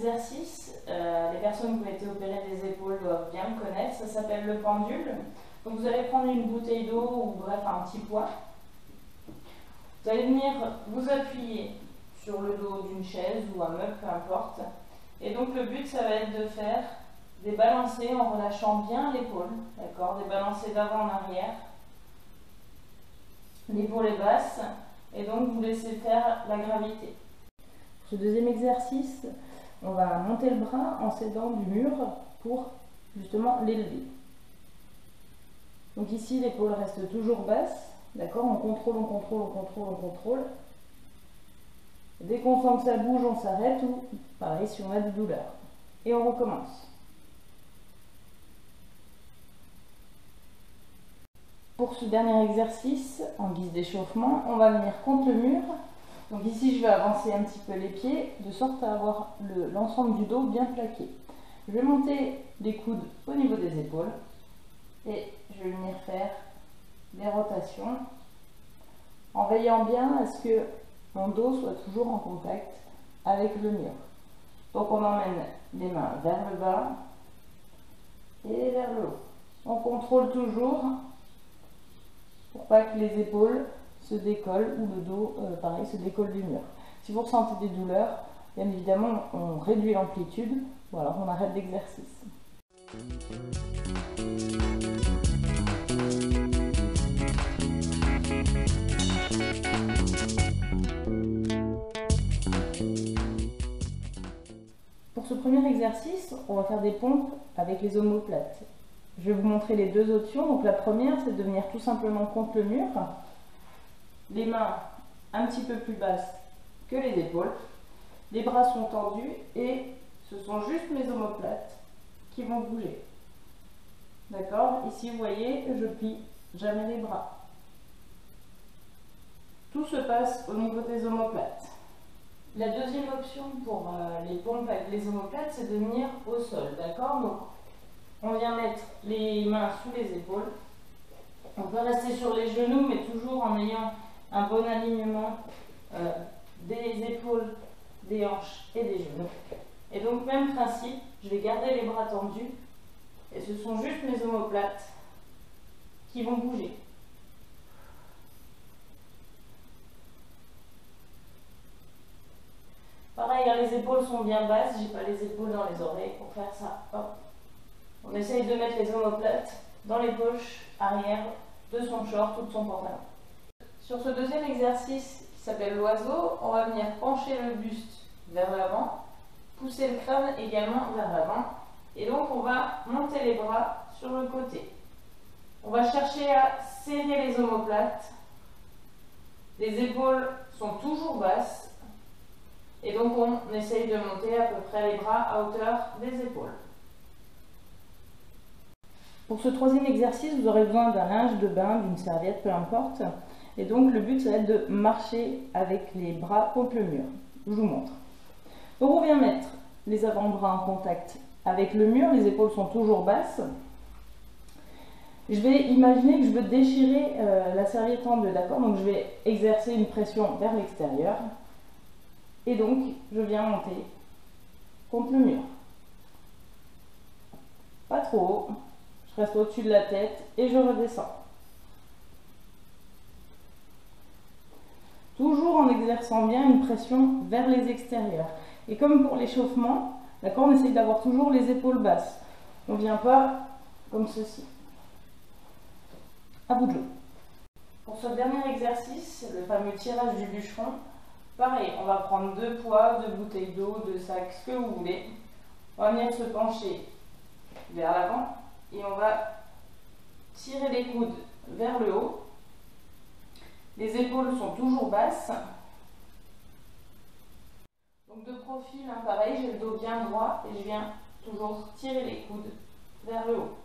exercice, les personnes qui ont été opérées des épaules doivent bien le connaître, ça s'appelle le pendule. Donc vous allez prendre une bouteille d'eau ou bref un petit poids. Vous allez venir vous appuyer sur le dos d'une chaise ou un meuble, peu importe. Et donc le but, ça va être de faire des balancés en relâchant bien l'épaule, d'accord, des balancés d'avant en arrière. L'épaule est basse et donc vous laissez faire la gravité. Pour ce deuxième exercice, on va monter le bras en s'aidant du mur pour justement l'élever. Donc ici, l'épaule reste toujours basse, d'accord, on contrôle, on contrôle, on contrôle, on contrôle. Dès qu'on sent que ça bouge, on s'arrête ou pareil si on a des douleurs. Et on recommence. Pour ce dernier exercice, en guise d'échauffement, on va venir contre le mur. Donc ici, je vais avancer un petit peu les pieds, de sorte à avoir l'ensemble du dos bien plaqué. Je vais monter les coudes au niveau des épaules et je vais venir faire des rotations en veillant bien à ce que mon dos soit toujours en contact avec le mur. Donc on emmène les mains vers le bas et vers le haut. On contrôle toujours pour pas que les épaules se décollent ou le dos, pareil, se décolle du mur. Si vous ressentez des douleurs, bien évidemment, on réduit l'amplitude ou alors on arrête l'exercice. Pour ce premier exercice, on va faire des pompes avec les omoplates. Je vais vous montrer les deux options. Donc la première, c'est de venir tout simplement contre le mur, les mains un petit peu plus basses que les épaules, les bras sont tendus et ce sont juste mes omoplates qui vont bouger. D'accord? Ici, vous voyez, je plie jamais les bras. Tout se passe au niveau des omoplates. La deuxième option pour les pompes avec les omoplates, c'est de venir au sol. D'accord? Donc, on vient mettre les mains sous les épaules. On peut rester sur les genoux, mais toujours en ayant un bon alignement des épaules, des hanches et des genoux. Et donc, même principe, je vais garder les bras tendus et ce sont juste mes omoplates qui vont bouger. Pareil, les épaules sont bien basses, j'ai pas les épaules dans les oreilles pour faire ça. Hop. On essaye de mettre les omoplates dans les poches arrière de son short ou de son pantalon. Sur ce deuxième exercice qui s'appelle l'oiseau, on va venir pencher le buste vers l'avant, pousser le crâne également vers l'avant. Et donc on va monter les bras sur le côté. On va chercher à serrer les omoplates. Les épaules sont toujours basses. Et donc on essaye de monter à peu près les bras à hauteur des épaules. Pour ce troisième exercice, vous aurez besoin d'un linge de bain, d'une serviette, peu importe. Et donc le but, ça va être de marcher avec les bras contre le mur. Je vous montre. Donc on vient mettre les avant-bras en contact avec le mur, les épaules sont toujours basses. Je vais imaginer que je veux déchirer la serviette en deux, d'accord? Donc je vais exercer une pression vers l'extérieur. Et donc, je viens monter contre le mur. Pas trop haut. Je reste au-dessus de la tête et je redescends. Toujours en exerçant bien une pression vers les extérieurs. Et comme pour l'échauffement, d'accord, on essaye d'avoir toujours les épaules basses. On ne vient pas comme ceci. À bout de jeu. Pour ce dernier exercice, le fameux tirage du bûcheron, pareil, on va prendre 2 poids, 2 bouteilles d'eau, 2 sacs, ce que vous voulez. On va venir se pencher vers l'avant et on va tirer les coudes vers le haut. Les épaules sont toujours basses. Donc de profil, pareil, j'ai le dos bien droit et je viens toujours tirer les coudes vers le haut.